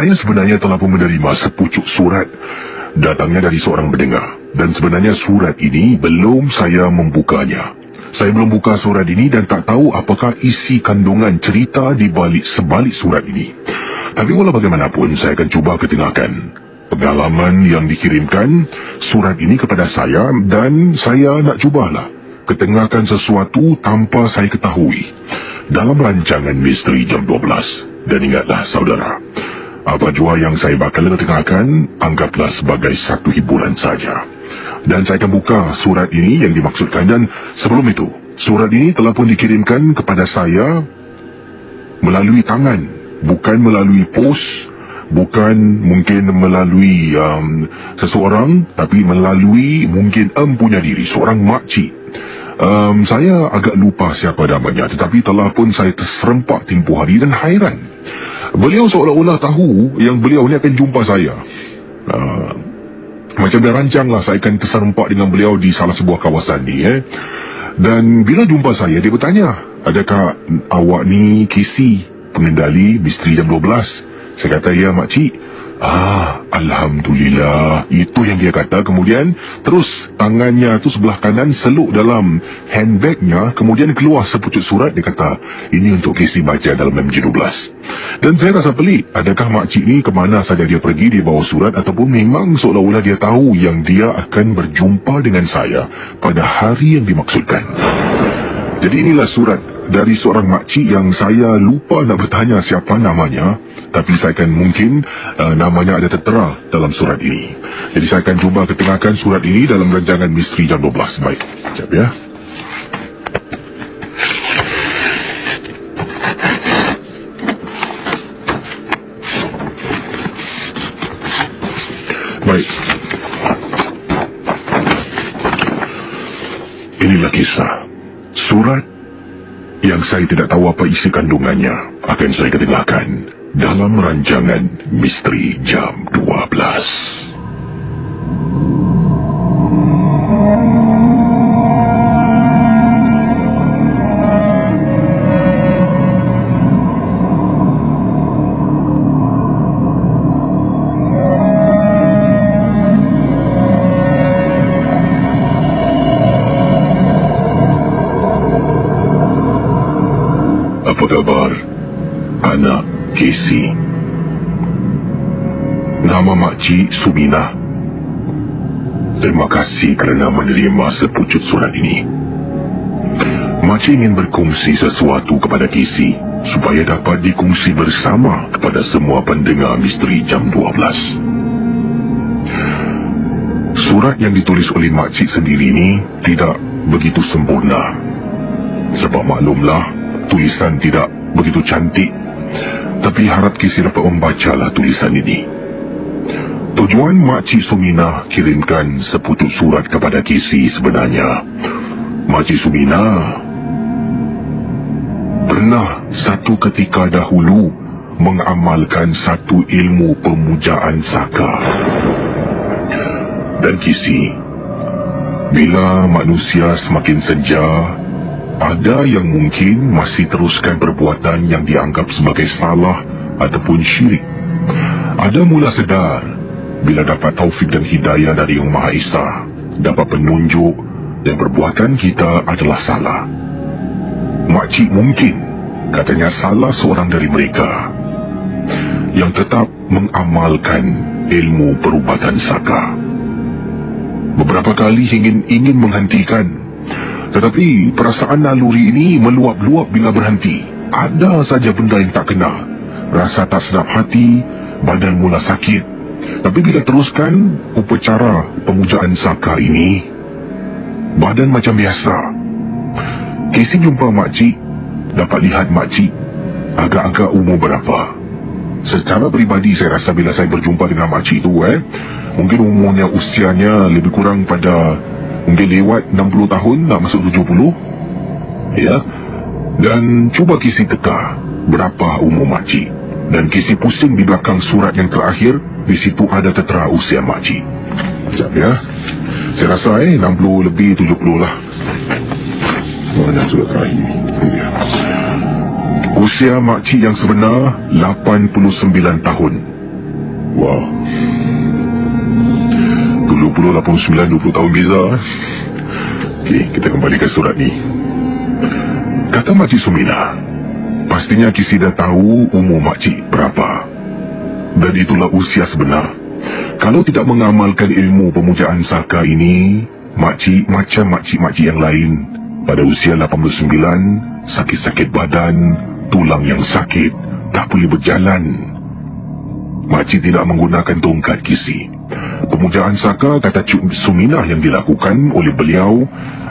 Saya sebenarnya telah pun menerima sepucuk surat datangnya dari seorang pendengar. Dan sebenarnya surat ini belum saya membukanya. Saya belum buka surat ini dan tak tahu apakah isi kandungan cerita di sebalik surat ini. Tapi walau bagaimanapun, saya akan cuba ketengahkan pengalaman yang dikirimkan surat ini kepada saya, dan saya nak cubalah ketengahkan sesuatu tanpa saya ketahui dalam rancangan Misteri Jam 12. Dan ingatlah saudara, apa jua yang saya bakal ketengahkan, anggaplah sebagai satu hiburan saja. Dan saya akan buka surat ini yang dimaksudkan. Dan sebelum itu, surat ini telah pun dikirimkan kepada saya melalui tangan, bukan melalui pos, bukan mungkin melalui seseorang, tapi melalui mungkin empunya diri, seorang makcik. Saya agak lupa siapa namanya, tetapi telah pun saya terserempak tempoh hari dan hairan. Beliau seolah-olah tahu yang beliau ni akan jumpa saya. Macam dah rancang lah saya akan terserempak dengan beliau di salah sebuah kawasan ni. Dan bila jumpa saya, dia bertanya, adakah awak ni Casey, pengendali Misteri Jam 12? Saya kata, ya makcik. Alhamdulillah. Itu yang dia kata. Kemudian terus tangannya tu sebelah kanan seluk dalam handbagnya, kemudian keluar sepucuk surat. Dia kata, ini untuk Casey baca dalam MJ12. Dan saya rasa pelik, adakah makcik ni kemana saja dia pergi, dia bawa surat, ataupun memang seolah-olah dia tahu yang dia akan berjumpa dengan saya pada hari yang dimaksudkan. Jadi inilah surat dari seorang makcik yang saya lupa nak bertanya siapa namanya, tapi saya akan mungkin namanya ada tertera dalam surat ini. Jadi saya akan cuba ketengahkan surat ini dalam rancangan Misteri Jam 12. Baik, sekejap ya. Baik. Inilah kisah. Surat yang saya tidak tahu apa isi kandungannya akan saya ketengahkan dalam rancangan Misteri Jam 12. Apa khabar, anak Casey? Nama makcik Sumina. Terima kasih kerana menerima sepucuk surat ini. Makcik ingin berkongsi sesuatu kepada Casey supaya dapat dikongsi bersama kepada semua pendengar Misteri Jam 12. Surat yang ditulis oleh makcik sendiri ini tidak begitu sempurna. Sebab maklumlah, tulisan tidak begitu cantik, tapi harap Casey dapat membacalah tulisan ini. Tujuan makcik Sumina kirimkan sepucuk surat kepada Casey sebenarnya, makcik Sumina pernah satu ketika dahulu mengamalkan satu ilmu pemujaan saka. Dan Casey, bila manusia semakin senja, ada yang mungkin masih teruskan perbuatan yang dianggap sebagai salah ataupun syirik. Ada mula sedar bila dapat taufik dan hidayah dari Yang Maha Esa, dapat penunjuk dan perbuatan kita adalah salah. Makcik mungkin katanya salah seorang dari mereka yang tetap mengamalkan ilmu perubatan saka. Beberapa kali ingin menghentikan, tetapi perasaan naluri ini meluap-luap bila berhenti. Ada saja benda yang tak kena. Rasa tak sedap hati, badan mula sakit. Tapi bila teruskan upacara pemujaan saka ini, badan macam biasa. Casey jumpa makcik, dapat lihat makcik agak-agak umur berapa. Secara peribadi saya rasa bila saya berjumpa dengan makcik itu, mungkin umurnya, usianya lebih kurang pada mungkin lewat 60 tahun, nak masuk 70. Ya. Dan cuba Casey teka berapa umur makcik. Dan Casey pusing di belakang surat yang terakhir. Di situ ada tertera usia makcik. Sekejap ya. Saya rasa 60 lebih 70 lah. Mana surat terakhir? Ya. Usia makcik yang sebenar 89 tahun. Wah, 70, 89, 20 tahun beza. Okey, kita kembali ke surat ni. Kata Makcik Sumina, pastinya Kisi dah tahu umur makcik berapa. Dan itulah usia sebenar. Kalau tidak mengamalkan ilmu pemujaan saka ini, makcik macam makcik-makcik yang lain. Pada usia 89, sakit-sakit badan, tulang yang sakit, tak boleh berjalan. Makcik tidak menggunakan tongkat Kisi. Pemujaan saka kata Cik Sumina yang dilakukan oleh beliau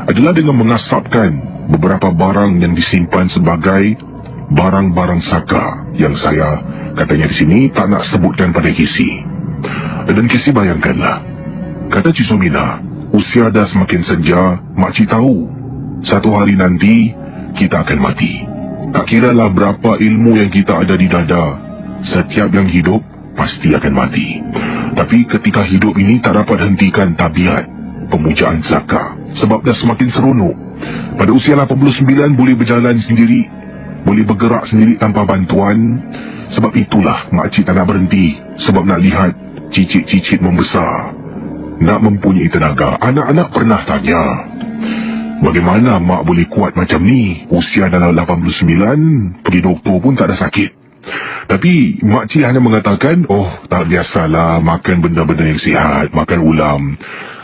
adalah dengan mengasapkan beberapa barang yang disimpan sebagai barang-barang saka yang saya katanya di sini tak nak sebutkan pada Kisi. Dan Kisi bayangkanlah, kata Cik Sumina, usia dah semakin senja, makcik tahu satu hari nanti kita akan mati. Tak kiralah berapa ilmu yang kita ada di dada, setiap yang hidup pasti akan mati. Tapi ketika hidup ini tak dapat hentikan tabiat pemujaan saka, sebab dah semakin seronok. Pada usia 89 boleh berjalan sendiri, boleh bergerak sendiri tanpa bantuan. Sebab itulah makcik tak nak berhenti, sebab nak lihat cicit-cicit membesar, nak mempunyai tenaga. Anak-anak pernah tanya, bagaimana mak boleh kuat macam ni? Usia dah 89, pergi doktor pun tak ada sakit. Tapi makcik hanya mengatakan, oh tak biasalah, makan benda-benda yang sihat, makan ulam.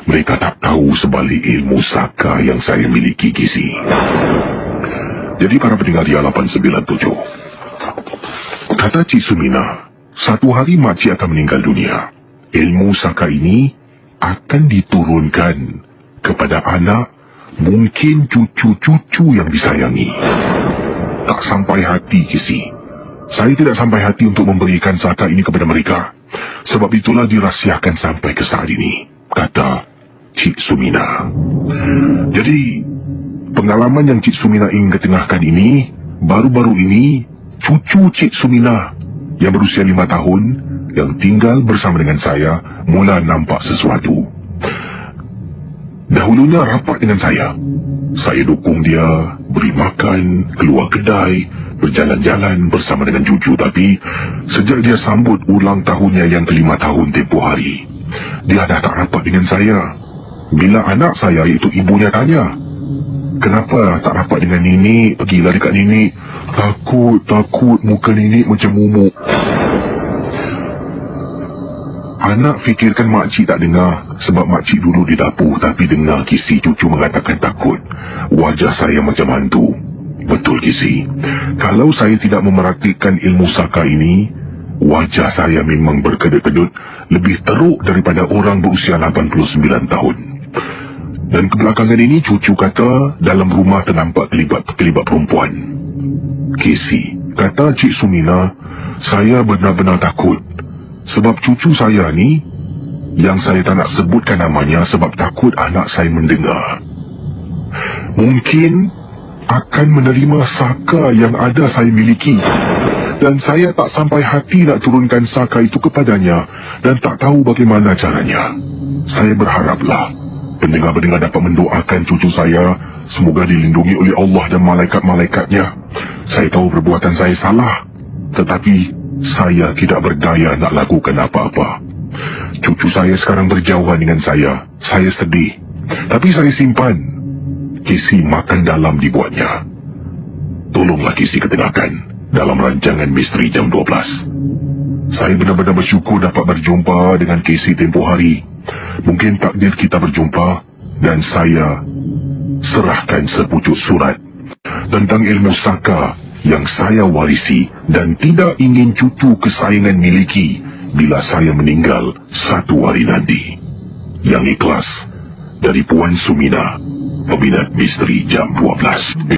Mereka tak tahu sebalik ilmu saka yang saya miliki, Kisi. Jadi para pendengar dia 897, kata Cik Sumina, satu hari makcik akan meninggal dunia. Ilmu saka ini akan diturunkan kepada anak, mungkin cucu-cucu yang disayangi. Tak sampai hati, Kisi. Saya tidak sampai hati untuk memberikan saka ini kepada mereka. Sebab itulah dirahsiakan sampai ke saat ini, kata Cik Sumina. Jadi, pengalaman yang Cik Sumina ingin ketengahkan ini, baru-baru ini, cucu Cik Sumina yang berusia 5 tahun, yang tinggal bersama dengan saya, mula nampak sesuatu. Dahulunya rapat dengan saya. Saya dukung dia, beri makan, keluar kedai, berjalan-jalan bersama dengan cucu. Tapi sejak dia sambut ulang tahunnya yang ke-5 tahun tempoh hari, dia dah tak rapat dengan saya. Bila anak saya iaitu ibunya tanya, kenapa tak rapat dengan nenek, pergilah dekat nenek. Takut muka nenek macam mumuk. Anak fikirkan makcik tak dengar, sebab makcik duduk di dapur. Tapi dengar Kisi cucu mengatakan takut. Wajah saya macam hantu. Betul, Kisi. Kalau saya tidak memerhatikan ilmu saka ini, wajah saya memang berkedut-kedut, lebih teruk daripada orang berusia 89 tahun. Dan kebelakangan ini cucu kata dalam rumah ternampak kelibat perempuan. Kisi, kata Cik Sumina, saya benar-benar takut. Sebab cucu saya ni, yang saya tak nak sebutkan namanya sebab takut anak saya mendengar, mungkin akan menerima saka yang ada saya miliki. Dan saya tak sampai hati nak turunkan saka itu kepadanya, dan tak tahu bagaimana caranya. Saya berharaplah pendengar-pendengar dapat mendoakan cucu saya, semoga dilindungi oleh Allah dan malaikat-malaikatnya. Saya tahu perbuatan saya salah, tetapi saya tidak berdaya nak lakukan apa-apa. Cucu saya sekarang berjauhan dengan saya sedih. Tapi saya simpan. Kisi makan dalam dibuatnya. Tolonglah Kisi ketengahkan dalam rancangan misteri jam 12. Saya benar-benar bersyukur dapat berjumpa dengan Kisi tempoh hari. Mungkin takdir kita berjumpa, dan saya serahkan sepucuk surat tentang ilmu saka yang saya warisi dan tidak ingin cucu kesayangan miliki bila saya meninggal satu hari nanti. Yang ikhlas, dari Puan Sumina, peminat misteri jam 12.